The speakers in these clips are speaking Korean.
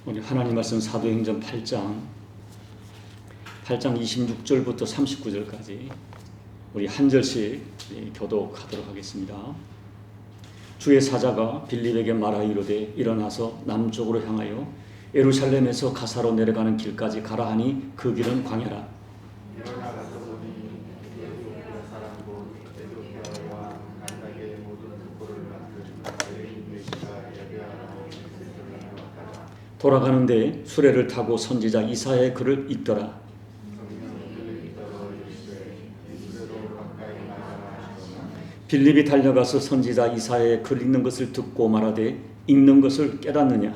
우리 하나님 말씀 사도행전 8장 26절부터 39절까지 우리 한 절씩 교독하도록 하겠습니다. 주의 사자가 빌립에게 말하이르되 일어나서 남쪽으로 향하여 예루살렘에서 가사로 내려가는 길까지 가라 하니 그 길은 광야라. 돌아가는데 수레를 타고 선지자 이사야의 글을 읽더라. 빌립이 달려가서 선지자 이사야의 글 읽는 것을 듣고 말하되 읽는 것을 깨닫느냐?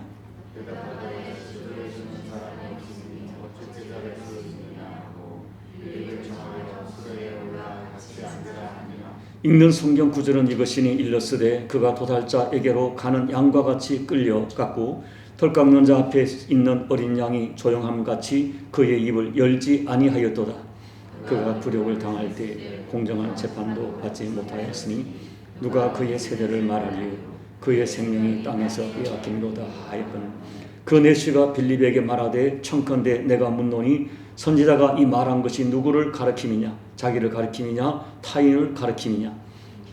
읽는 성경 구절은 이것이니 일렀으되 그가 도달자에게로 가는 양과 같이 끌려갔고 털 깎는 자 앞에 있는 어린 양이 조용함같이 그의 입을 열지 아니하였도다. 그가 굴욕을 당할 때 공정한 재판도 받지 못하였으니 누가 그의 세대를 말하리요? 그의 생명이 땅에서 빼앗김로다 하였거늘 그 내시가 빌립에게 말하되 청컨대 내가 묻노니 선지자가 이 말한 것이 누구를 가리킴이냐? 자기를 가리킴이냐? 타인을 가리킴이냐?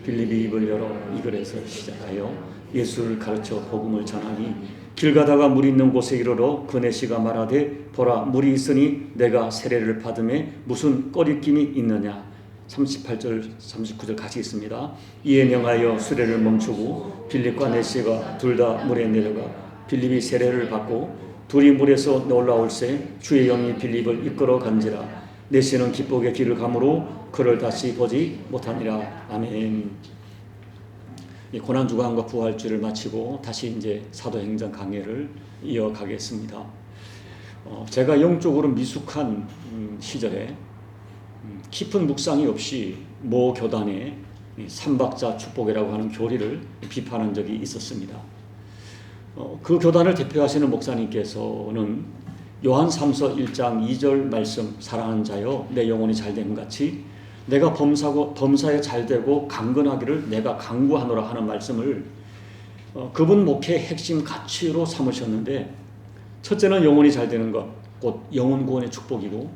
빌립이 입을 열어 이 글에서 시작하여 예수를 가르쳐 복음을 전하니 길 가다가 물이 있는 곳에 이르러 그 내시가 말하되 보라 물이 있으니 내가 세례를 받음에 무슨 꺼리낌이 있느냐. 38절 39절 같이 있습니다. 이에 명하여 수레를 멈추고 빌립과 내시가 둘 다 물에 내려가 빌립이 세례를 받고 둘이 물에서 올라올새 주의 영이 빌립을 이끌어 간지라. 내시는 기쁘게 길을 가므로 그를 다시 보지 못하니라. 아멘. 고난주간과 부활주를 마치고 다시 이제 사도행전 강해를 이어가겠습니다. 제가 영적으로 미숙한 시절에 깊은 묵상이 없이 모 교단의 삼박자 축복이라고 하는 교리를 비판한 적이 있었습니다. 그 교단을 대표하시는 목사님께서는 요한 3서 1장 2절 말씀 사랑하는 자여 내 영혼이 잘됨 같이 내가 범사에 잘되고 강건하기를 내가 강구하노라 하는 말씀을 그분 목회의 핵심 가치로 삼으셨는데 첫째는 영혼이 잘되는 것, 곧 영혼 구원의 축복이고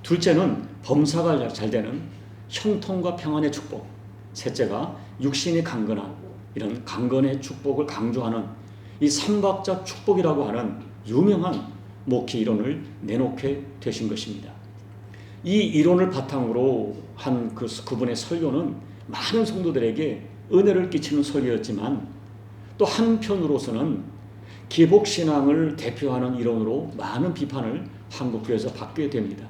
둘째는 범사가 잘되는 형통과 평안의 축복, 셋째가 육신이 강건한 이런 강건의 축복을 강조하는 이 삼박자 축복이라고 하는 유명한 목회 이론을 내놓게 되신 것입니다. 이 이론을 바탕으로 한 그분의 설교는 많은 성도들에게 은혜를 끼치는 설교였지만 또 한편으로서는 기복신앙을 대표하는 이론으로 많은 비판을 한국교회에서 받게 됩니다.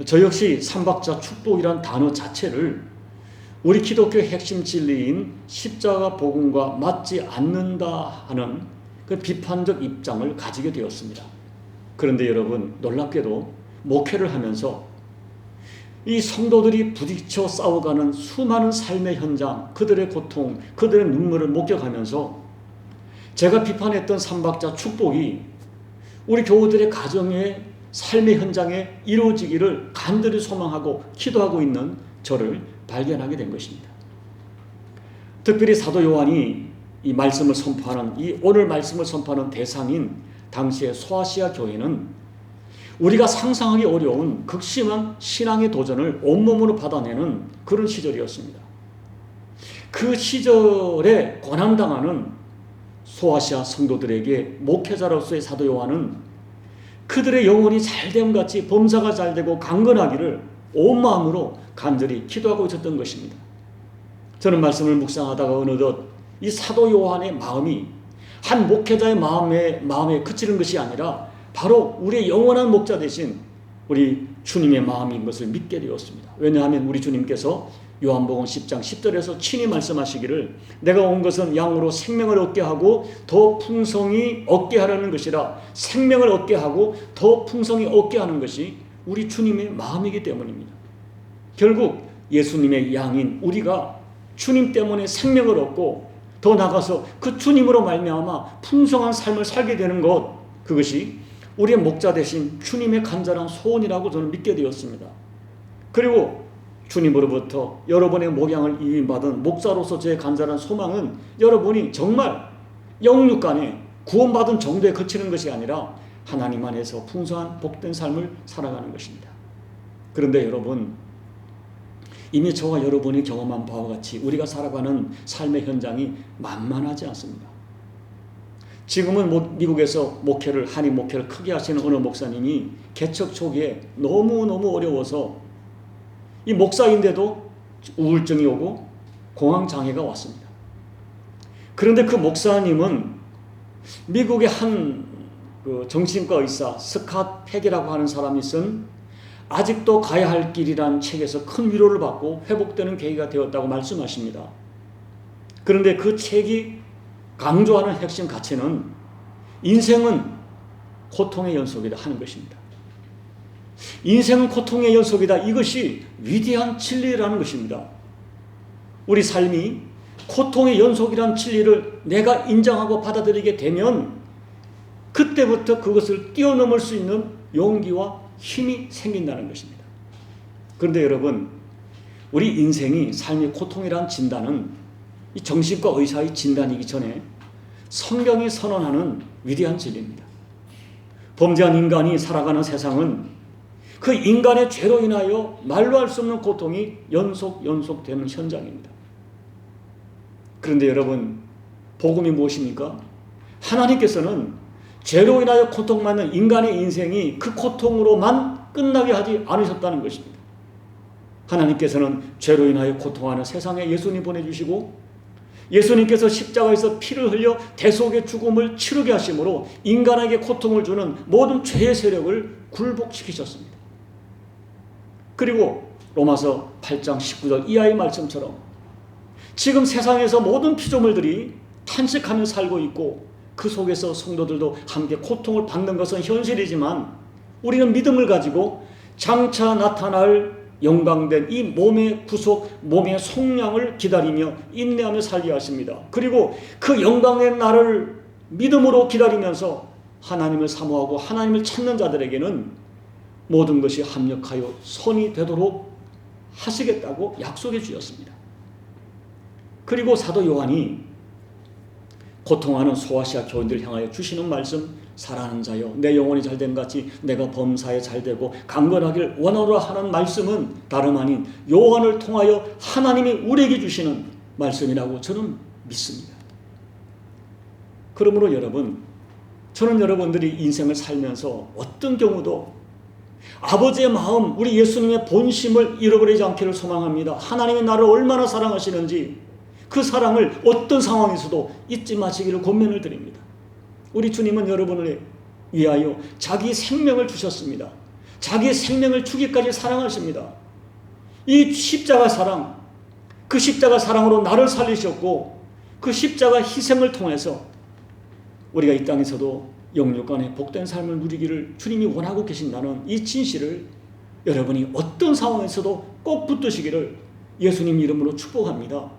저 역시 삼박자 축복이란 단어 자체를 우리 기독교의 핵심 진리인 십자가 복음과 맞지 않는다 하는 그 비판적 입장을 가지게 되었습니다. 그런데 여러분 놀랍게도 목회를 하면서 이 성도들이 부딪혀 싸워가는 수많은 삶의 현장, 그들의 고통, 그들의 눈물을 목격하면서 제가 비판했던 삼박자 축복이 우리 교우들의 가정의 삶의 현장에 이루어지기를 간절히 소망하고 기도하고 있는 저를 발견하게 된 것입니다. 특별히 사도 요한이 이 말씀을 선포하는 이 오늘 말씀을 선포하는 대상인 당시의 소아시아 교회는 우리가 상상하기 어려운 극심한 신앙의 도전을 온몸으로 받아내는 그런 시절이었습니다. 그 시절에 고난당하는 소아시아 성도들에게 목회자로서의 사도 요한은 그들의 영혼이 잘됨같이 범사가 잘되고 강건하기를 온 마음으로 간절히 기도하고 있었던 것입니다. 저는 말씀을 묵상하다가 어느덧 이 사도 요한의 마음이 한 목회자의 마음에 그치는 것이 아니라 바로 우리의 영원한 목자 되신 우리 주님의 마음인 것을 믿게 되었습니다. 왜냐하면 우리 주님께서 요한복음 10장 10절에서 친히 말씀하시기를 내가 온 것은 양으로 생명을 얻게 하고 더 풍성히 얻게 하려는 것이라. 생명을 얻게 하고 더 풍성히 얻게 하는 것이 우리 주님의 마음이기 때문입니다. 결국 예수님의 양인 우리가 주님 때문에 생명을 얻고 더 나아가서 그 주님으로 말미암아 풍성한 삶을 살게 되는 것, 그것이 우리의 목자 되신 주님의 간절한 소원이라고 저는 믿게 되었습니다. 그리고 주님으로부터 여러분의 목양을 이임받은 목자로서 제 간절한 소망은 여러분이 정말 영육간에 구원받은 정도에 그치는 것이 아니라 하나님 안에서 풍성한 복된 삶을 살아가는 것입니다. 그런데 여러분, 이미 저와 여러분이 경험한 바와 같이 우리가 살아가는 삶의 현장이 만만하지 않습니다. 지금은 미국에서 한인 목회를 크게 하시는 어느 목사님이 개척 초기에 너무너무 어려워서 이 목사인데도 우울증이 오고 공황장애가 왔습니다. 그런데 그 목사님은 미국의 한 정신과 의사 스캇 팩이라고 하는 사람이 쓴 아직도 가야 할 길이라는 책에서 큰 위로를 받고 회복되는 계기가 되었다고 말씀하십니다. 그런데 그 책이 강조하는 핵심 가치는 인생은 고통의 연속이다 하는 것입니다. 인생은 고통의 연속이다. 이것이 위대한 진리라는 것입니다. 우리 삶이 고통의 연속이라는 진리를 내가 인정하고 받아들이게 되면 그때부터 그것을 뛰어넘을 수 있는 용기와 힘이 생긴다는 것입니다. 그런데 여러분, 우리 인생이 삶의 고통이라는 진단은 이 정신과 의사의 진단이기 전에 성경이 선언하는 위대한 진리입니다. 범죄한 인간이 살아가는 세상은 그 인간의 죄로 인하여 말로 할 수 없는 고통이 연속되는 현장입니다. 그런데 여러분, 복음이 무엇입니까? 하나님께서는 죄로 인하여 고통받는 인간의 인생이 그 고통으로만 끝나게 하지 않으셨다는 것입니다. 하나님께서는 죄로 인하여 고통하는 세상에 예수님 보내주시고 예수님께서 십자가에서 피를 흘려 대속의 죽음을 치르게 하심으로 인간에게 고통을 주는 모든 죄의 세력을 굴복시키셨습니다. 그리고 로마서 8장 19절 이하의 말씀처럼 지금 세상에서 모든 피조물들이 탄식하며 살고 있고 그 속에서 성도들도 함께 고통을 받는 것은 현실이지만 우리는 믿음을 가지고 장차 나타날 영광된 이 몸의 구속, 몸의 속량을 기다리며 인내하며 살게 하십니다. 그리고 그 영광의 날을 믿음으로 기다리면서 하나님을 사모하고 하나님을 찾는 자들에게는 모든 것이 합력하여 선이 되도록 하시겠다고 약속해 주셨습니다. 그리고 사도 요한이 고통하는 소아시아 교인들을 향하여 주시는 말씀, 사랑하는 자여 내 영혼이 잘된 같이 내가 범사에 잘되고 강건하길 원하노라 하는 말씀은 다름 아닌 요한을 통하여 하나님이 우리에게 주시는 말씀이라고 저는 믿습니다. 그러므로 여러분, 저는 여러분들이 인생을 살면서 어떤 경우도 아버지의 마음, 우리 예수님의 본심을 잃어버리지 않기를 소망합니다. 하나님이 나를 얼마나 사랑하시는지 그 사랑을 어떤 상황에서도 잊지 마시기를 권면을 드립니다. 우리 주님은 여러분을 위하여 자기 생명을 주셨습니다. 자기 생명을 주기까지 사랑하십니다. 이 십자가 사랑, 그 십자가 사랑으로 나를 살리셨고 그 십자가 희생을 통해서 우리가 이 땅에서도 영육간의 복된 삶을 누리기를 주님이 원하고 계신다는 이 진실을 여러분이 어떤 상황에서도 꼭 붙드시기를 예수님 이름으로 축복합니다.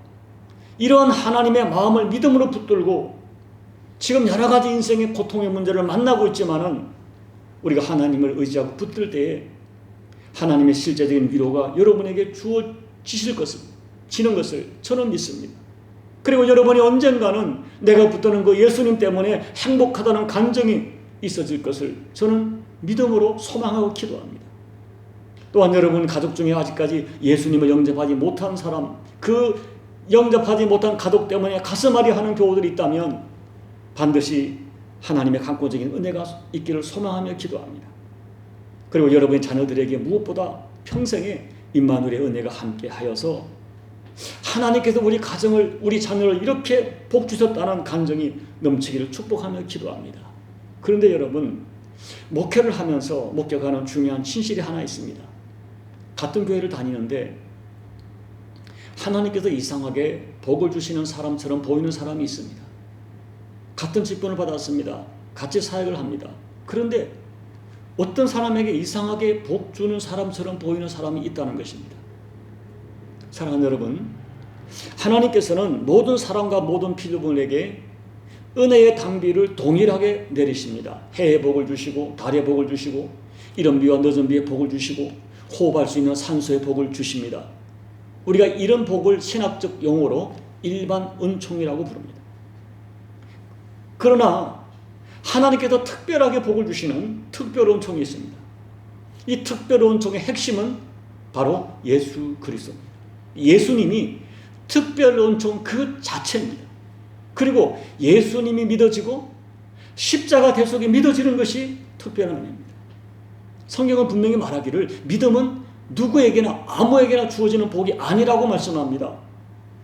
이런 하나님의 마음을 믿음으로 붙들고 지금 여러 가지 인생의 고통의 문제를 만나고 있지만은 우리가 하나님을 의지하고 붙들 때에 하나님의 실제적인 위로가 여러분에게 주어지는 것을 저는 믿습니다. 그리고 여러분이 언젠가는 내가 붙드는 그 예수님 때문에 행복하다는 감정이 있어질 것을 저는 믿음으로 소망하고 기도합니다. 또한 여러분 가족 중에 아직까지 예수님을 영접하지 못한 사람, 그 영접하지 못한 가족 때문에 가슴앓이 하는 교우들이 있다면 반드시 하나님의 강권적인 은혜가 있기를 소망하며 기도합니다. 그리고 여러분의 자녀들에게 무엇보다 평생에 임마누엘의 은혜가 함께하여서 하나님께서 우리 가정을, 우리 자녀를 이렇게 복 주셨다는 감정이 넘치기를 축복하며 기도합니다. 그런데 여러분, 목회를 하면서 목격하는 중요한 진실이 하나 있습니다. 같은 교회를 다니는데 하나님께서 이상하게 복을 주시는 사람처럼 보이는 사람이 있습니다. 같은 직분을 받았습니다. 같이 사역을 합니다. 그런데 어떤 사람에게 이상하게 복 주는 사람처럼 보이는 사람이 있다는 것입니다. 사랑하는 여러분, 하나님께서는 모든 사람과 모든 피조물에게 은혜의 당비를 동일하게 내리십니다. 해의 복을 주시고 달의 복을 주시고 이른 비와 늦은 비의 복을 주시고 호흡할 수 있는 산소의 복을 주십니다. 우리가 이런 복을 신학적 용어로 일반 은총이라고 부릅니다. 그러나 하나님께서 특별하게 복을 주시는 특별 은총이 있습니다. 이 특별 은총의 핵심은 바로 예수 그리스도입니다. 예수님이 특별 은총 그 자체입니다. 그리고 예수님이 믿어지고 십자가 대속이 믿어지는 것이 특별한 은혜입니다. 성경은 분명히 말하기를 믿음은 누구에게나 아무에게나 주어지는 복이 아니라고 말씀합니다.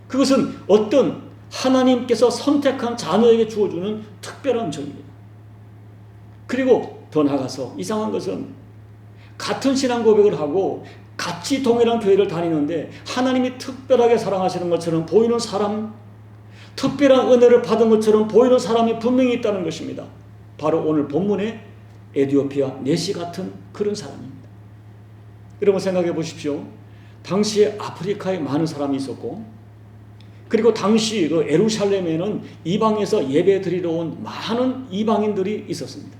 그것은 어떤 하나님께서 선택한 자녀에게 주어주는 특별한 은총입니다. 그리고 더 나아가서 이상한 것은 같은 신앙 고백을 하고 같이 동일한 교회를 다니는데 하나님이 특별하게 사랑하시는 것처럼 보이는 사람, 특별한 은혜를 받은 것처럼 보이는 사람이 분명히 있다는 것입니다. 바로 오늘 본문의 에디오피아 내시 같은 그런 사람입니다. 여러분 생각해 보십시오. 당시에 아프리카에 많은 사람이 있었고, 그리고 당시 그 예루살렘에는 이방에서 예배 드리러 온 많은 이방인들이 있었습니다.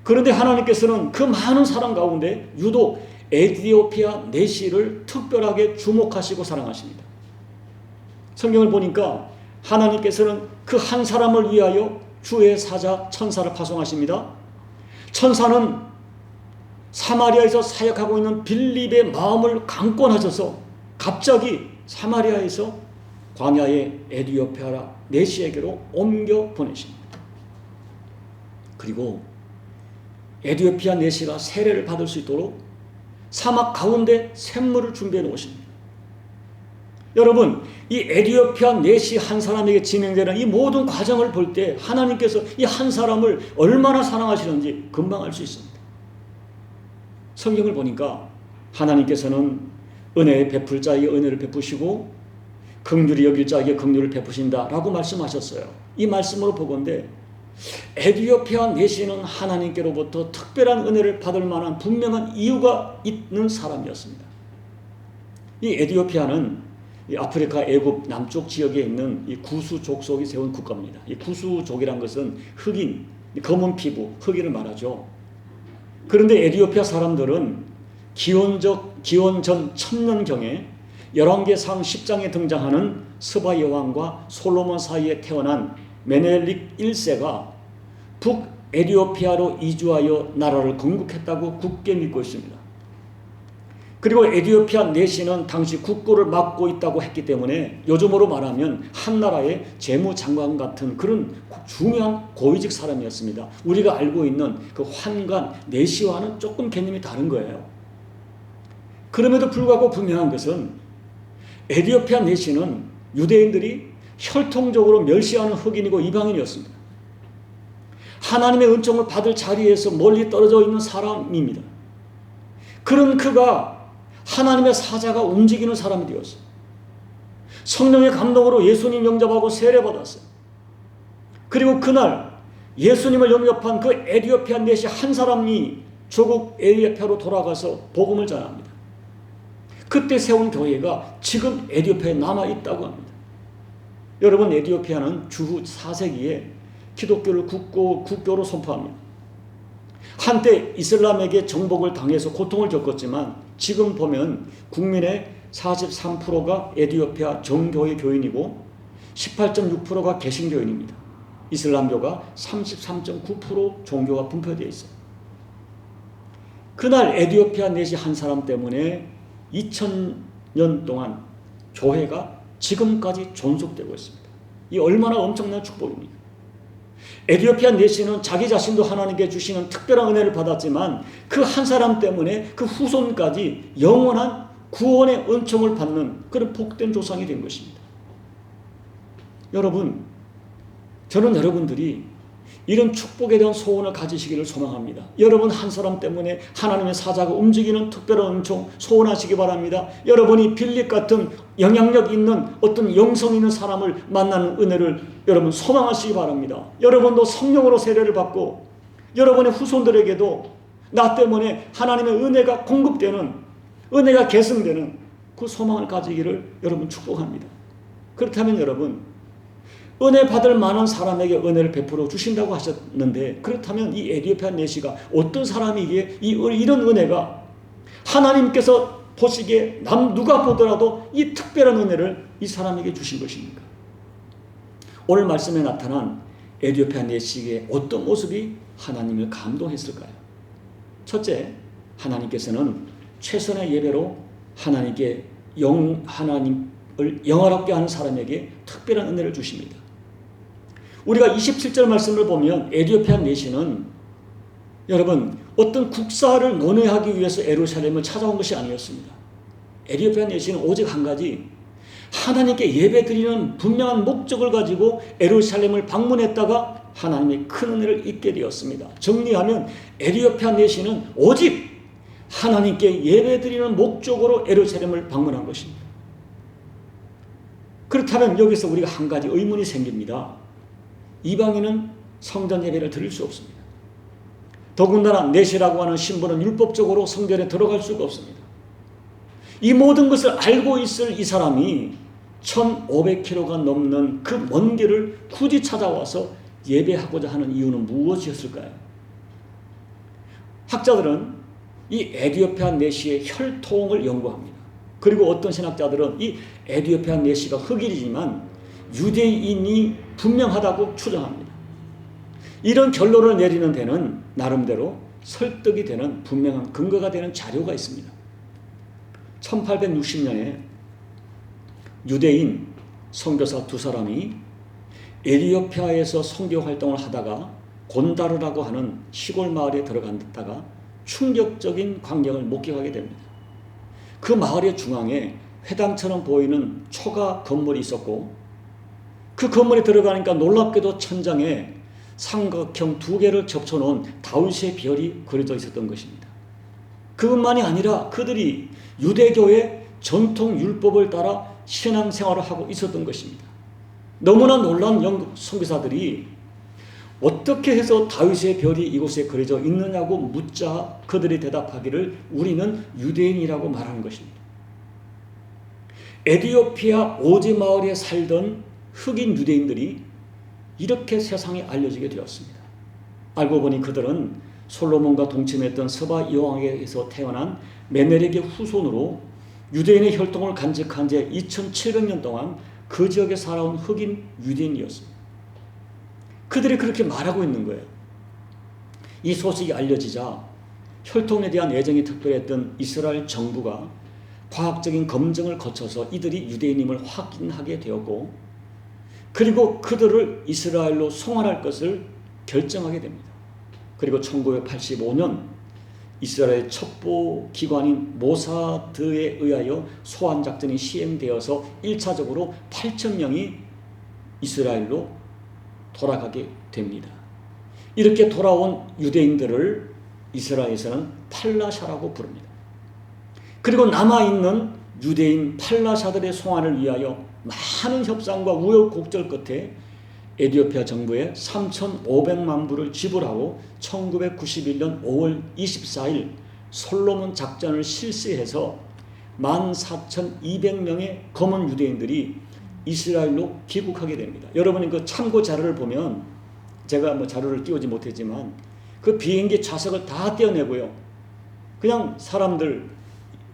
그런데 하나님께서는 그 많은 사람 가운데 유독 에디오피아 내시를 특별하게 주목하시고 사랑하십니다. 성경을 보니까 하나님께서는 그 한 사람을 위하여 주의 사자 천사를 파송하십니다. 천사는 사마리아에서 사역하고 있는 빌립의 마음을 강권하셔서 갑자기 사마리아에서 광야의 에디오피아 내시에게로 옮겨 보내십니다. 그리고 에디오피아 내시가 세례를 받을 수 있도록 사막 가운데 샘물을 준비해 놓으십니다. 여러분, 이 에디오피아 내시 한 사람에게 진행되는 이 모든 과정을 볼 때 하나님께서 이 한 사람을 얼마나 사랑하시는지 금방 알 수 있습니다. 성경을 보니까 하나님께서는 은혜 베풀 자에게 은혜를 베푸시고 긍휼히 여길 자에게 긍휼을 베푸신다라고 말씀하셨어요. 이 말씀으로 보건대 에디오피아 내시는 하나님께로부터 특별한 은혜를 받을 만한 분명한 이유가 있는 사람이었습니다. 이 에디오피아는 이 아프리카 애굽 남쪽 지역에 있는 이 구수 족속이 세운 국가입니다. 이 구수족이란 것은 흑인, 검은 피부, 흑인을 말하죠. 그런데 에디오피아 사람들은 기원 전 1000년경에 열왕기상 10장에 등장하는 스바 여왕과 솔로몬 사이에 태어난 메넬릭 1세가 북에디오피아로 이주하여 나라를 건국했다고 굳게 믿고 있습니다. 그리고 에디오피아 내시는 당시 국고를 맡고 있다고 했기 때문에 요즘으로 말하면 한나라의 재무장관 같은 그런 중요한 고위직 사람이었습니다. 우리가 알고 있는 그 환관 내시와는 조금 개념이 다른 거예요. 그럼에도 불구하고 분명한 것은 에디오피아 내시는 유대인들이 혈통적으로 멸시하는 흑인이고 이방인이었습니다. 하나님의 은총을 받을 자리에서 멀리 떨어져 있는 사람입니다. 그런 그가 하나님의 사자가 움직이는 사람이 되었어요. 성령의 감동으로 예수님 영접하고 세례받았어요. 그리고 그날 예수님을 영접한 그 에디오피아 내시 한 사람이 조국 에디오피아로 돌아가서 복음을 전합니다. 그때 세운 교회가 지금 에디오피아에 남아있다고 합니다. 여러분, 에디오피아는 주후 4세기에 기독교를 국교로 선포합니다. 한때 이슬람에게 정복을 당해서 고통을 겪었지만 지금 보면 국민의 43%가 에디오피아 정교회 교인이고 18.6%가 개신교인입니다. 이슬람교가 33.9% 종교가 분포되어 있어요. 그날 에디오피아 내시 한 사람 때문에 2000년 동안 교회가 지금까지 존속되고 있습니다. 이 얼마나 엄청난 축복입니까? 에디오피아 내시는 자기 자신도 하나님께 주시는 특별한 은혜를 받았지만 그 한 사람 때문에 그 후손까지 영원한 구원의 은총을 받는 그런 복된 조상이 된 것입니다. 여러분, 저는 여러분들이 이런 축복에 대한 소원을 가지시기를 소망합니다. 여러분 한 사람 때문에 하나님의 사자가 움직이는 특별한 은총 소원하시기 바랍니다. 여러분이 빌립 같은 영향력 있는 어떤 영성 있는 사람을 만나는 은혜를 여러분 소망하시기 바랍니다. 여러분도 성령으로 세례를 받고 여러분의 후손들에게도 나 때문에 하나님의 은혜가 공급되는, 은혜가 계승되는 그 소망을 가지기를 여러분 축복합니다. 그렇다면 여러분, 은혜 받을 만한 사람에게 은혜를 베풀어 주신다고 하셨는데, 그렇다면 이 에디오피아 내시가 어떤 사람이기에 이런 은혜가 하나님께서 보시기에 누가 보더라도 이 특별한 은혜를 이 사람에게 주신 것입니까? 오늘 말씀에 나타난 에디오피아 내시의 어떤 모습이 하나님을 감동했을까요? 첫째, 하나님께서는 최선의 예배로 하나님을 영화롭게 하는 사람에게 특별한 은혜를 주십니다. 우리가 27절 말씀을 보면 에디오피아 내시는 여러분 어떤 국사를 논의하기 위해서 예루살렘을 찾아온 것이 아니었습니다. 에디오피아 내시는 오직 한 가지, 하나님께 예배드리는 분명한 목적을 가지고 예루살렘을 방문했다가 하나님의 큰 은혜를 입게 되었습니다. 정리하면 에디오피아 내시는 오직 하나님께 예배드리는 목적으로 예루살렘을 방문한 것입니다. 그렇다면 여기서 우리가 한 가지 의문이 생깁니다. 이방인은 성전 예배를 드릴 수 없습니다. 더군다나 내시라고 하는 신분은 율법적으로 성전에 들어갈 수가 없습니다. 이 모든 것을 알고 있을 이 사람이 1500km가 넘는 그 먼 길을 굳이 찾아와서 예배하고자 하는 이유는 무엇이었을까요? 학자들은 이 에디오피아 내시의 혈통을 연구합니다. 그리고 어떤 신학자들은 이 에디오피아 내시가 흑인이지만 유대인이 분명하다고 추정합니다. 이런 결론을 내리는 데는 나름대로 설득이 되는 분명한 근거가 되는 자료가 있습니다. 1860년에 유대인 선교사 두 사람이 에디오피아에서 선교 활동을 하다가 곤다르라고 하는 시골 마을에 들어갔다가 충격적인 광경을 목격하게 됩니다. 그 마을의 중앙에 회당처럼 보이는 초가 건물이 있었고 그 건물에 들어가니까 놀랍게도 천장에 삼각형 2개를 접쳐놓은 다윗의 별이 그려져 있었던 것입니다. 그것만이 아니라 그들이 유대교의 전통 율법을 따라 신앙생활을 하고 있었던 것입니다. 너무나 놀란 영국 선교사들이 어떻게 해서 다윗의 별이 이곳에 그려져 있느냐고 묻자 그들이 대답하기를 우리는 유대인이라고 말하는 것입니다. 에디오피아 오지 마을에 살던 흑인 유대인들이 이렇게 세상에 알려지게 되었습니다. 알고 보니 그들은 솔로몬과 동침했던 서바 여왕에게서 태어난 메멜렉의 후손으로 유대인의 혈통을 간직한 지 2700년 동안 그 지역에 살아온 흑인 유대인이었습니다. 그들이 그렇게 말하고 있는 거예요. 이 소식이 알려지자 혈통에 대한 애정이 특별했던 이스라엘 정부가 과학적인 검증을 거쳐서 이들이 유대인임을 확인하게 되었고 그리고 그들을 이스라엘로 송환할 것을 결정하게 됩니다. 그리고 1985년 이스라엘 첩보 기관인 모사드에 의하여 소환 작전이 시행되어서 1차적으로 8,000명이 이스라엘로 돌아가게 됩니다. 이렇게 돌아온 유대인들을 이스라엘에서는 팔라샤라고 부릅니다. 그리고 남아있는 유대인 팔라샤들의 송환을 위하여 많은 협상과 우여곡절 끝에 에디오피아 정부에 3,500만 불을 지불하고 1991년 5월 24일 솔로몬 작전을 실시해서 14,200명의 검은 유대인들이 이스라엘로 귀국하게 됩니다. 여러분이 그 참고 자료를 보면 제가 자료를 띄우지 못했지만 그 비행기 좌석을 다 떼어내고요. 그냥 사람들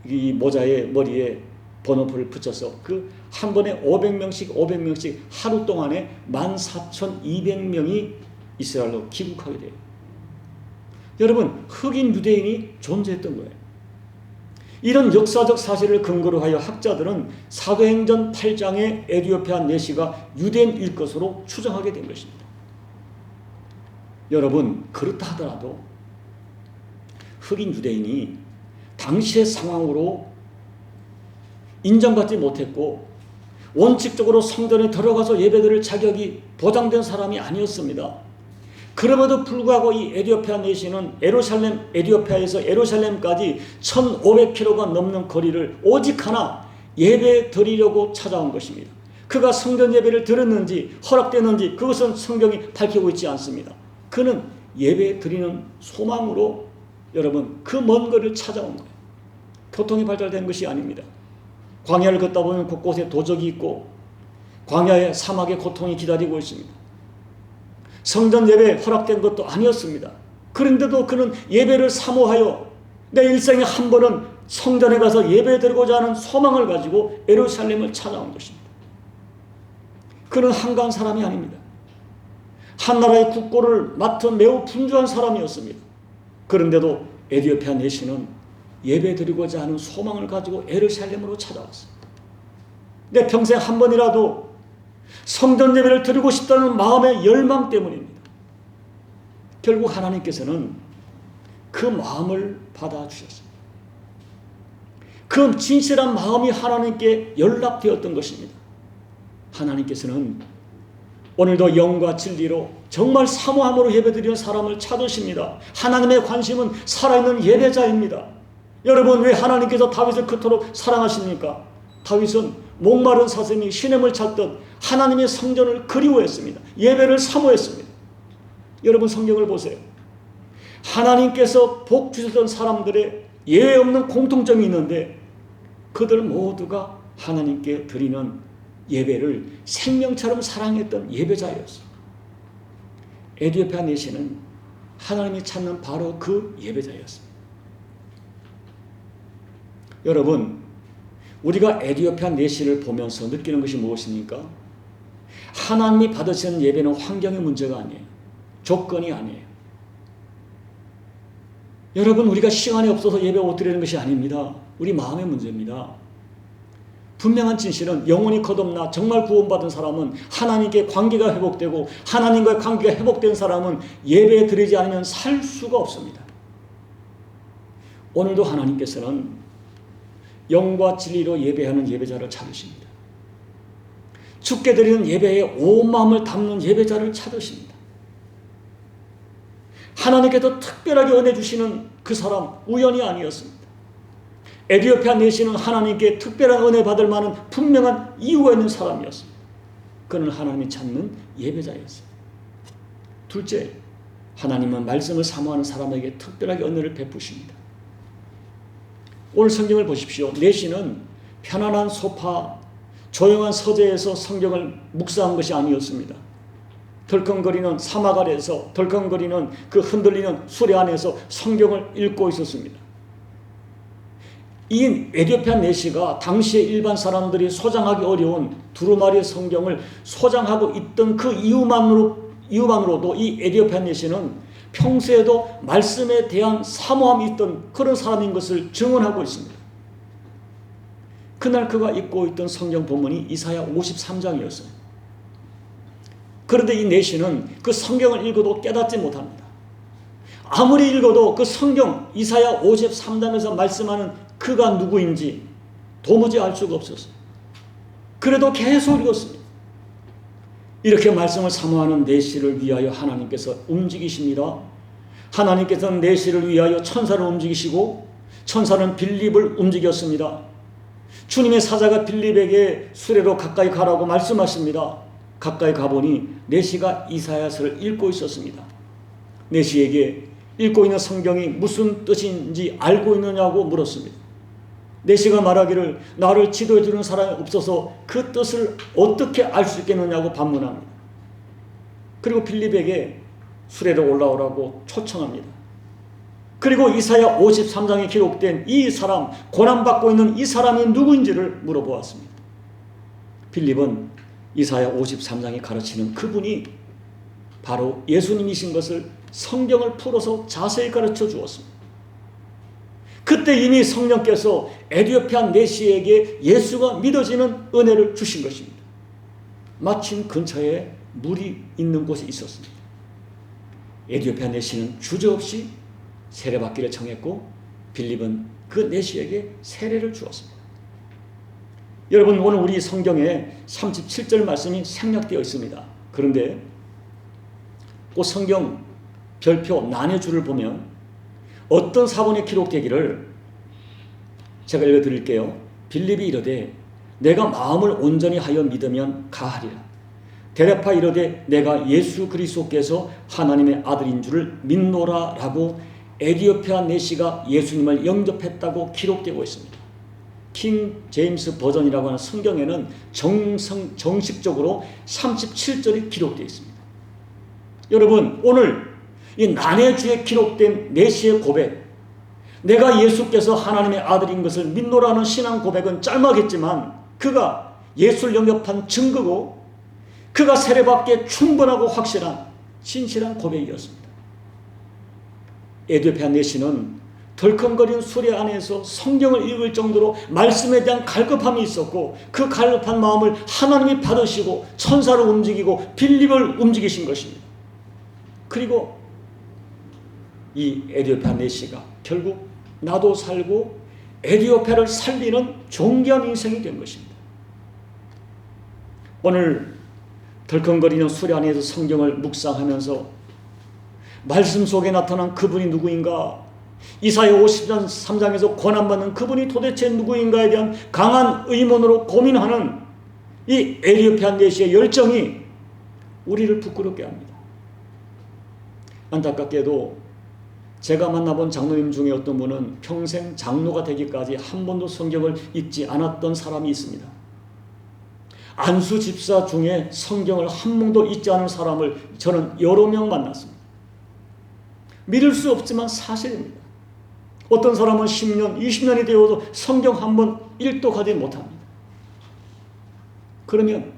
이 모자에 머리에 번호표를 붙여서 그 한 번에 500명씩 하루 동안에 14,200명이 이스라엘로 귀국하게 돼요. 여러분 흑인 유대인이 존재했던 거예요. 이런 역사적 사실을 근거로 하여 학자들은 사도행전 8장의 에디오피아 내시가 유대인일 것으로 추정하게 된 것입니다. 여러분 그렇다 하더라도 흑인 유대인이 당시의 상황으로 인정받지 못했고 원칙적으로 성전에 들어가서 예배드릴 자격이 보장된 사람이 아니었습니다. 그럼에도 불구하고 이 에디오피아 내시는 에디오피아에서 예루살렘까지 1500km가 넘는 거리를 오직 하나 예배 드리려고 찾아온 것입니다. 그가 성전 예배를 드렸는지 허락되는지 그것은 성경이 밝히고 있지 않습니다. 그는 예배 드리는 소망으로 여러분 그 먼 거리를 찾아온 거예요. 교통이 발달된 것이 아닙니다. 광야를 걷다 보면 곳곳에 도적이 있고 광야에 사막의 고통이 기다리고 있습니다. 성전 예배 허락된 것도 아니었습니다. 그런데도 그는 예배를 사모하여 내 일생에 한 번은 성전에 가서 예배드리고자 하는 소망을 가지고 예루살렘을 찾아온 것입니다. 그는 한가한 사람이 아닙니다. 한 나라의 국고를 맡은 매우 분주한 사람이었습니다. 그런데도 에디오피아 내시는 예배드리고자 하는 소망을 가지고 예루살렘으로 찾아왔어요. 내 평생 한 번이라도 성전 예배를 드리고 싶다는 마음의 열망 때문입니다. 결국 하나님께서는 그 마음을 받아주셨습니다. 그 진실한 마음이 하나님께 연락되었던 것입니다. 하나님께서는 오늘도 영과 진리로 정말 사모함으로 예배드리는 사람을 찾으십니다. 하나님의 관심은 살아있는 예배자입니다. 여러분, 왜 하나님께서 다윗을 그토록 사랑하십니까? 다윗은 목마른 사슴이 시냇을 찾듯 하나님의 성전을 그리워했습니다. 예배를 사모했습니다. 여러분, 성경을 보세요. 하나님께서 복 주셨던 사람들의 예외 없는 공통점이 있는데 그들 모두가 하나님께 드리는 예배를 생명처럼 사랑했던 예배자였어요. 에디오피아 내시는 하나님이 찾는 바로 그 예배자였습니다. 여러분, 우리가 에디오피아 내시를 보면서 느끼는 것이 무엇입니까? 하나님이 받으시는 예배는 환경의 문제가 아니에요. 조건이 아니에요. 여러분, 우리가 시간이 없어서 예배 못 드리는 것이 아닙니다. 우리 마음의 문제입니다. 분명한 진실은 영혼이 거듭나 정말 구원받은 사람은 하나님께 관계가 회복되고 하나님과의 관계가 회복된 사람은 예배 드리지 않으면 살 수가 없습니다. 오늘도 하나님께서는 영과 진리로 예배하는 예배자를 찾으십니다. 주께 드리는 예배에 온 마음을 담는 예배자를 찾으십니다. 하나님께서 특별하게 은혜 주시는 그 사람 우연이 아니었습니다. 에디오피아 내시는 하나님께 특별한 은혜 받을 만한 분명한 이유가 있는 사람이었습니다. 그는 하나님이 찾는 예배자였어요. 둘째, 하나님은 말씀을 사모하는 사람에게 특별하게 은혜를 베푸십니다. 오늘 성경을 보십시오. 내시는 편안한 소파, 조용한 서재에서 성경을 묵상한 것이 아니었습니다. 덜컹거리는 사막 아래에서 덜컹거리는 그 흔들리는 수레 안에서 성경을 읽고 있었습니다. 이 에디오피아 내시가 당시의 일반 사람들이 소장하기 어려운 두루마리 성경을 소장하고 있던 그 이유만으로도 이 에디오피아 내시는 평소에도 말씀에 대한 사모함이 있던 그런 사람인 것을 증언하고 있습니다. 그날 그가 읽고 있던 성경 본문이 이사야 53장이었어요. 그런데 이 내시는 그 성경을 읽어도 깨닫지 못합니다. 아무리 읽어도 그 성경 이사야 53장에서 말씀하는 그가 누구인지 도무지 알 수가 없었어요. 그래도 계속 읽었습니다. 이렇게 말씀을 사모하는 내시를 위하여 하나님께서 움직이십니다. 하나님께서는 내시를 위하여 천사를 움직이시고 천사는 빌립을 움직였습니다. 주님의 사자가 빌립에게 수레로 가까이 가라고 말씀하십니다. 가까이 가보니 내시가 이사야서를 읽고 있었습니다. 내시에게 읽고 있는 성경이 무슨 뜻인지 알고 있느냐고 물었습니다. 내시가 말하기를 나를 지도해 주는 사람이 없어서 그 뜻을 어떻게 알 수 있겠느냐고 반문합니다. 그리고 빌립에게 수레로 올라오라고 초청합니다. 그리고 이사야 53장에 기록된 이 사람, 고난받고 있는 이 사람이 누구인지를 물어보았습니다. 빌립은 이사야 53장에 가르치는 그분이 바로 예수님이신 것을 성경을 풀어서 자세히 가르쳐 주었습니다. 그때 이미 성령께서 에디오피아 내시에게 예수가 믿어지는 은혜를 주신 것입니다. 마침 근처에 물이 있는 곳이 있었습니다. 에디오피아 내시는 주저없이 세례받기를 청했고 빌립은 그 내시에게 세례를 주었습니다. 여러분, 오늘 우리 성경에 37절 말씀이 생략되어 있습니다. 그런데 그 성경 별표 난해줄을 보면 어떤 사본이 기록되기를 제가 읽어드릴게요. 빌립이 이르되 내가 마음을 온전히 하여 믿으면 가하리라. 대답하 이르되 내가 예수 그리스도께서 하나님의 아들인 줄을 믿노라 라고 에디오피아 내시가 예수님을 영접했다고 기록되고 있습니다. 킹 제임스 버전이라고 하는 성경에는 정식적으로 37절이 기록되어 있습니다. 여러분, 오늘 이 난해주에 기록된 내시의 고백, 내가 예수께서 하나님의 아들인 것을 믿노라는 신앙 고백은 짤막했지만 그가 예수를 영접한 증거고 그가 세례받기에 충분하고 확실한 진실한 고백이었습니다. 에디오피아 내시는 덜컹거리는 수레 안에서 성경을 읽을 정도로 말씀에 대한 갈급함이 있었고, 그 갈급한 마음을 하나님이 받으시고 천사를 움직이고 빌립을 움직이신 것입니다. 그리고 이 에디오피아 내시가 결국 나도 살고 에디오피아를 살리는 존귀한 인생이 된 것입니다. 오늘 덜컹거리는 수레 안에서 성경을 묵상하면서 말씀 속에 나타난 그분이 누구인가, 이사야 53장에서 권한받는 그분이 도대체 누구인가에 대한 강한 의문으로 고민하는 이 에디오피아 내시의 열정이 우리를 부끄럽게 합니다. 안타깝게도 제가 만나본 장로님 중에 어떤 분은 평생 장로가 되기까지 한 번도 성경을 읽지 않았던 사람이 있습니다. 안수 집사 중에 성경을 한 번도 읽지 않은 사람을 저는 여러 명 만났습니다. 믿을 수 없지만 사실입니다. 어떤 사람은 10년, 20년이 되어도 성경 한 번 읽도 가지 못합니다. 그러면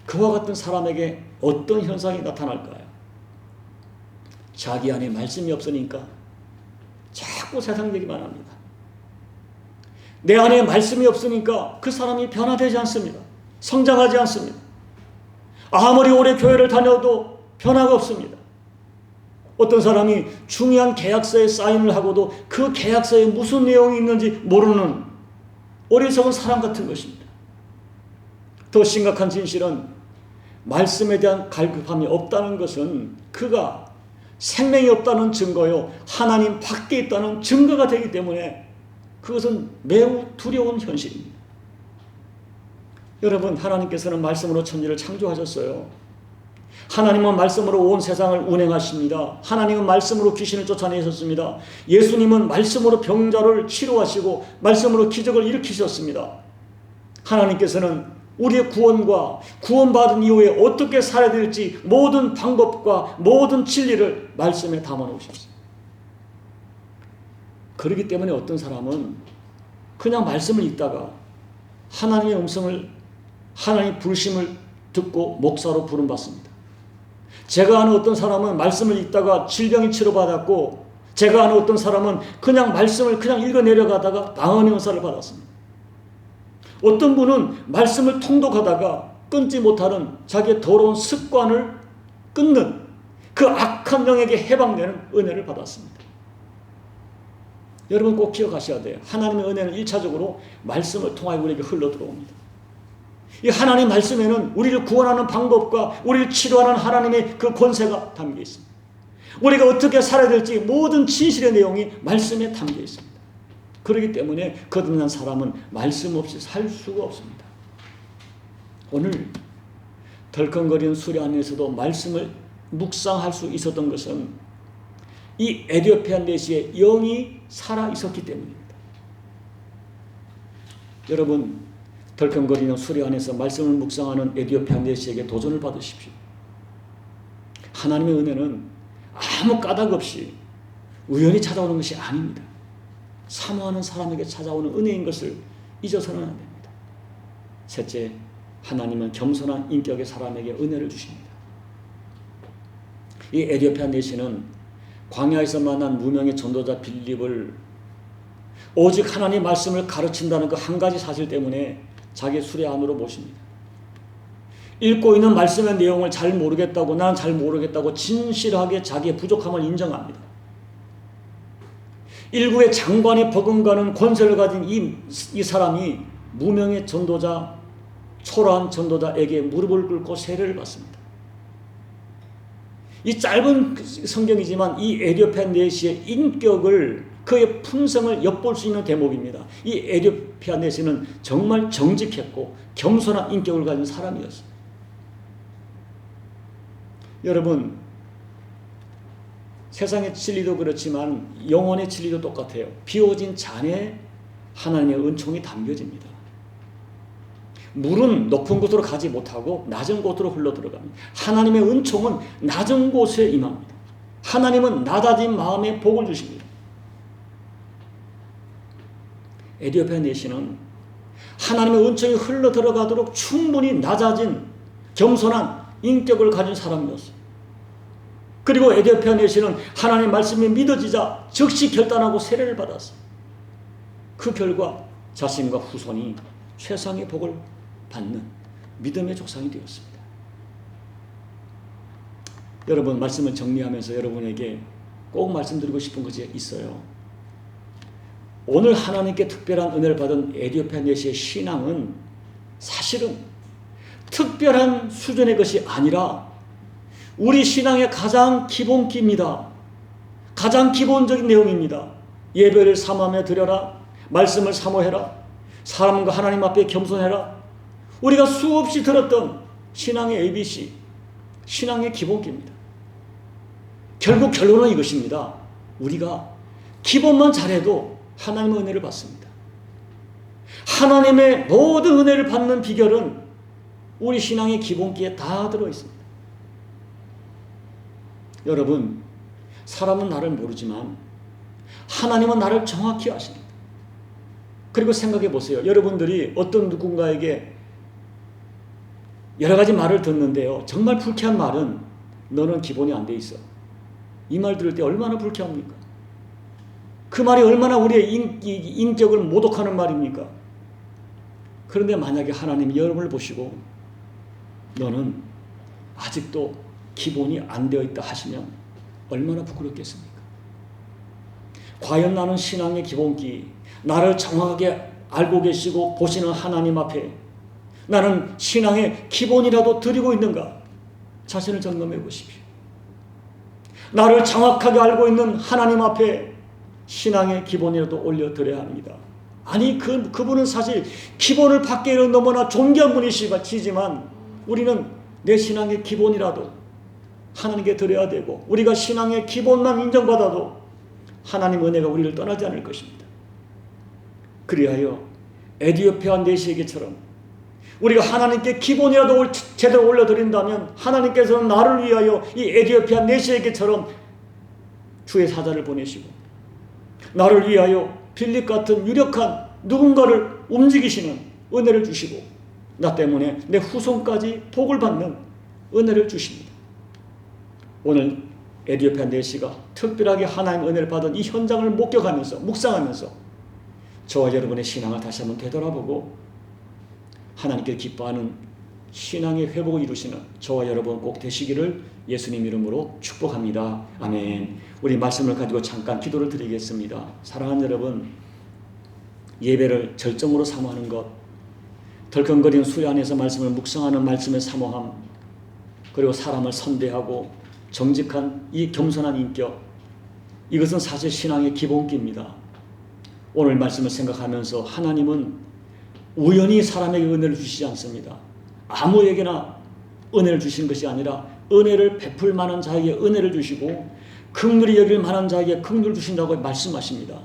그와 같은 사람에게 어떤 현상이 나타날까요? 자기 안에 말씀이 없으니까 자꾸 세상 얘기만 합니다. 내 안에 말씀이 없으니까 그 사람이 변화되지 않습니다. 성장하지 않습니다. 아무리 오래 교회를 다녀도 변화가 없습니다. 어떤 사람이 중요한 계약서에 사인을 하고도 그 계약서에 무슨 내용이 있는지 모르는 어리석은 사람 같은 것입니다. 더 심각한 진실은 말씀에 대한 갈급함이 없다는 것은 그가 생명이 없다는 증거요, 하나님 밖에 있다는 증거가 되기 때문에 그것은 매우 두려운 현실입니다. 여러분, 하나님께서는 말씀으로 천지를 창조하셨어요. 하나님은 말씀으로 온 세상을 운행하십니다. 하나님은 말씀으로 귀신을 쫓아내셨습니다. 예수님은 말씀으로 병자를 치료하시고 말씀으로 기적을 일으키셨습니다. 하나님께서는 우리의 구원과 구원받은 이후에 어떻게 살아야 될지 모든 방법과 모든 진리를 말씀에 담아 놓으셨습니다. 그렇기 때문에 어떤 사람은 그냥 말씀을 읽다가 하나님의 음성을, 하나님의 부르심을 듣고 목사로 부름받습니다. 제가 아는 어떤 사람은 말씀을 읽다가 질병이 치료받았고, 제가 아는 어떤 사람은 그냥 말씀을 그냥 읽어 내려가다가 방언의 은사를 받았습니다. 어떤 분은 말씀을 통독하다가 끊지 못하는 자기의 더러운 습관을 끊는 그 악한 영에게 해방되는 은혜를 받았습니다. 여러분 꼭 기억하셔야 돼요. 하나님의 은혜는 1차적으로 말씀을 통하여 우리에게 흘러 들어옵니다. 이 하나님 말씀에는 우리를 구원하는 방법과 우리를 치료하는 하나님의 그 권세가 담겨 있습니다. 우리가 어떻게 살아야 될지 모든 진실의 내용이 말씀에 담겨 있습니다. 그렇기 때문에 거듭난 사람은 말씀 없이 살 수가 없습니다. 오늘 덜컹거리는 수레 안에서도 말씀을 묵상할 수 있었던 것은 이 에디오피아 내시의 영이 살아 있었기 때문입니다. 여러분, 덜컹거리는 수레 안에서 말씀을 묵상하는 에디오피아 내시에게 도전을 받으십시오. 하나님의 은혜는 아무 까닭 없이 우연히 찾아오는 것이 아닙니다. 사모하는 사람에게 찾아오는 은혜인 것을 잊어서는 안 됩니다. 셋째, 하나님은 겸손한 인격의 사람에게 은혜를 주십니다. 이 에디오피아 내시는 광야에서 만난 무명의 전도자 빌립을 오직 하나님의 말씀을 가르친다는 그 한 가지 사실 때문에 자기 수레 안으로 모십니다. 읽고 있는 말씀의 내용을 잘 모르겠다고, 나는 잘 모르겠다고 진실하게 자기의 부족함을 인정합니다. 일국의 장관의 버금가는 권세를 가진 이 사람이 무명의 전도자, 초라한 전도자에게 무릎을 꿇고 세례를 받습니다. 이 짧은 성경이지만 이 에디오피아 내시의 인격을, 그의 품성을 엿볼 수 있는 대목입니다. 이 에디오피아 내시는 정말 정직했고 겸손한 인격을 가진 사람이었습니다. 여러분, 세상의 진리도 그렇지만 영혼의 진리도 똑같아요. 비워진 잔에 하나님의 은총이 담겨집니다. 물은 높은 곳으로 가지 못하고 낮은 곳으로 흘러들어갑니다. 하나님의 은총은 낮은 곳에 임합니다. 하나님은 낮아진 마음에 복을 주십니다. 에디오피아 내시는 하나님의 은총이 흘러들어가도록 충분히 낮아진 겸손한 인격을 가진 사람이었어요. 그리고 에디오피아 내시는 하나님의 말씀이 믿어지자 즉시 결단하고 세례를 받았어요. 그 결과 자신과 후손이 최상의 복을 받는 믿음의 조상이 되었습니다. 여러분, 말씀을 정리하면서 여러분에게 꼭 말씀드리고 싶은 것이 있어요. 오늘 하나님께 특별한 은혜를 받은 에디오피아 내시의 신앙은 사실은 특별한 수준의 것이 아니라 우리 신앙의 가장 기본기입니다. 가장 기본적인 내용입니다. 예배를 사모하며 드려라. 말씀을 사모해라. 사람과 하나님 앞에 겸손해라. 우리가 수없이 들었던 신앙의 ABC, 신앙의 기본기입니다. 결국 결론은 이것입니다. 우리가 기본만 잘해도 하나님의 은혜를 받습니다. 하나님의 모든 은혜를 받는 비결은 우리 신앙의 기본기에 다 들어있습니다. 여러분, 사람은 나를 모르지만 하나님은 나를 정확히 아십니다. 그리고 생각해 보세요. 여러분들이 어떤 누군가에게 여러 가지 말을 듣는데요, 정말 불쾌한 말은 너는 기본이 안 돼 있어. 이 말 들을 때 얼마나 불쾌합니까? 그 말이 얼마나 우리의 인격을 모독하는 말입니까? 그런데 만약에 하나님이 여러분을 보시고 너는 아직도 기본이 안 되어 있다 하시면 얼마나 부끄럽겠습니까? 과연 나는 신앙의 기본기, 나를 정확하게 알고 계시고 보시는 하나님 앞에 나는 신앙의 기본이라도 드리고 있는가? 자신을 점검해 보십시오. 나를 정확하게 알고 있는 하나님 앞에 신앙의 기본이라도 올려드려야 합니다. 아니, 그분은 사실 기본을 받기에는 너무나 존귀한 분이시지만 우리는 내 신앙의 기본이라도 하나님께 드려야 되고, 우리가 신앙의 기본만 인정받아도 하나님 은혜가 우리를 떠나지 않을 것입니다. 그리하여 에디오피아 내시에게처럼 우리가 하나님께 기본이라도 제대로 올려드린다면 하나님께서는 나를 위하여 이 에디오피아 내시에게처럼 주의 사자를 보내시고 나를 위하여 빌립 같은 유력한 누군가를 움직이시는 은혜를 주시고 나 때문에 내 후손까지 복을 받는 은혜를 주십니다. 오늘 에디오피아 내시가 특별하게 하나님의 은혜를 받은 이 현장을 목격하면서 묵상하면서 저와 여러분의 신앙을 다시 한번 되돌아보고 하나님께 기뻐하는 신앙의 회복을 이루시는 저와 여러분 꼭 되시기를 예수님 이름으로 축복합니다. 아멘. 우리 말씀을 가지고 잠깐 기도를 드리겠습니다. 사랑하는 여러분, 예배를 절정으로 사모하는 것, 덜컹거리는 수요 안에서 말씀을 묵상하는 말씀의 사모함, 그리고 사람을 선대하고 정직한 이 겸손한 인격, 이것은 사실 신앙의 기본기입니다. 오늘 말씀을 생각하면서 하나님은 우연히 사람에게 은혜를 주시지 않습니다. 아무에게나 은혜를 주시는 것이 아니라 은혜를 베풀 만한 자에게 은혜를 주시고 긍휼히 여길 만한 자에게 긍휼을 주신다고 말씀하십니다.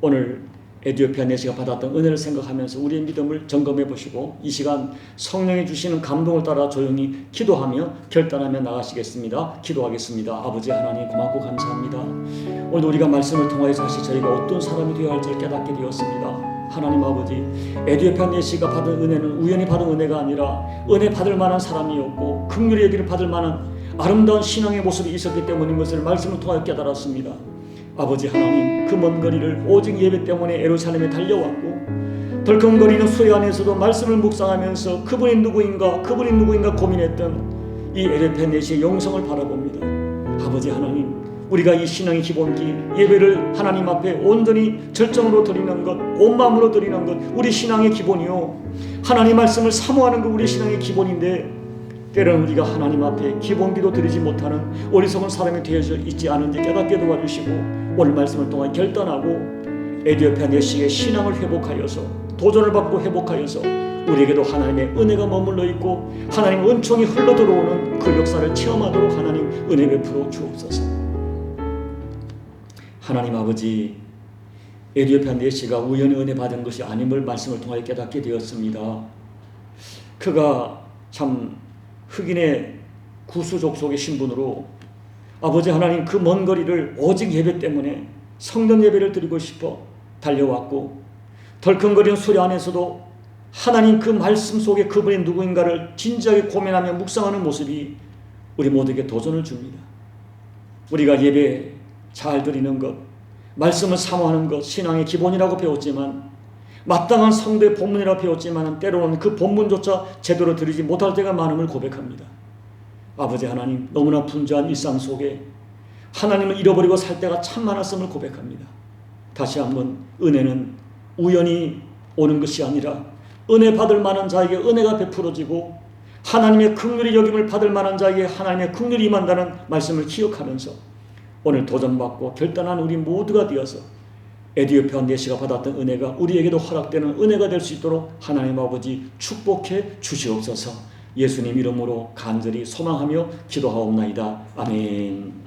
오늘 에디오피아 내시가 받았던 은혜를 생각하면서 우리의 믿음을 점검해 보시고 이 시간 성령이 주시는 감동을 따라 조용히 기도하며 결단하며 나가시겠습니다. 기도하겠습니다. 아버지 하나님, 고맙고 감사합니다. 오늘 우리가 말씀을 통하여 다시 저희가 어떤 사람이 되어야 할지를 깨닫게 되었습니다. 하나님 아버지, 에디오피아 내시가 받은 은혜는 우연히 받은 은혜가 아니라 은혜 받을 만한 사람이었고 긍휼히 여기를 받을 만한 아름다운 신앙의 모습이 있었기 때문인 것을 말씀을 통하여 깨달았습니다. 아버지 하나님, 그 먼 거리를 오직 예배 때문에 예루살렘에 달려왔고 덜컹거리는 수요 안에서도 말씀을 묵상하면서 그분이 누구인가 고민했던 이 에디오피아 내시의 영성을 바라봅니다. 아버지 하나님, 우리가 이 신앙의 기본기, 예배를 하나님 앞에 온전히 절정으로 드리는 것, 온 마음으로 드리는 것, 우리 신앙의 기본이요, 하나님 말씀을 사모하는 것 우리 신앙의 기본인데 때로는 우리가 하나님 앞에 기본기도 드리지 못하는 어리석은 사람이 되어져 있지 않은지 깨닫게 도와주시고 오늘 말씀을 통해 결단하고 에디오피아 내시의 신앙을 회복하여서 도전을 받고 회복하여서 우리에게도 하나님의 은혜가 머물러 있고 하나님의 은총이 흘러들어오는 그 역사를 체험하도록 하나님 은혜 베풀어 주옵소서. 하나님 아버지, 에디오피아 내시가 우연히 은혜 받은 것이 아님을 말씀을 통하여 깨닫게 되었습니다. 그가 참 흑인의 구수족속의 신분으로 아버지 하나님 그 먼 거리를 오직 예배 때문에 성전 예배를 드리고 싶어 달려왔고 덜컹거리는 소리 안에서도 하나님 그 말씀 속에 그분이 누구인가를 진지하게 고민하며 묵상하는 모습이 우리 모두에게 도전을 줍니다. 우리가 예배 잘 드리는 것, 말씀을 사모하는 것, 신앙의 기본이라고 배웠지만, 마땅한 성도의 본문이라고 배웠지만 때로는 그 본문조차 제대로 드리지 못할 때가 많음을 고백합니다. 아버지 하나님, 너무나 분주한 일상 속에 하나님을 잃어버리고 살 때가 참 많았음을 고백합니다. 다시 한번 은혜는 우연히 오는 것이 아니라 은혜 받을 만한 자에게 은혜가 베풀어지고 하나님의 긍휼히 여김을 받을 만한 자에게 하나님의 긍휼이 임한다는 말씀을 기억하면서 오늘 도전받고 결단한 우리 모두가 되어서 에디오피아 내시가 받았던 은혜가 우리에게도 허락되는 은혜가 될 수 있도록 하나님 아버지 축복해 주시옵소서. 예수님 이름으로 간절히 소망하며 기도하옵나이다. 아멘.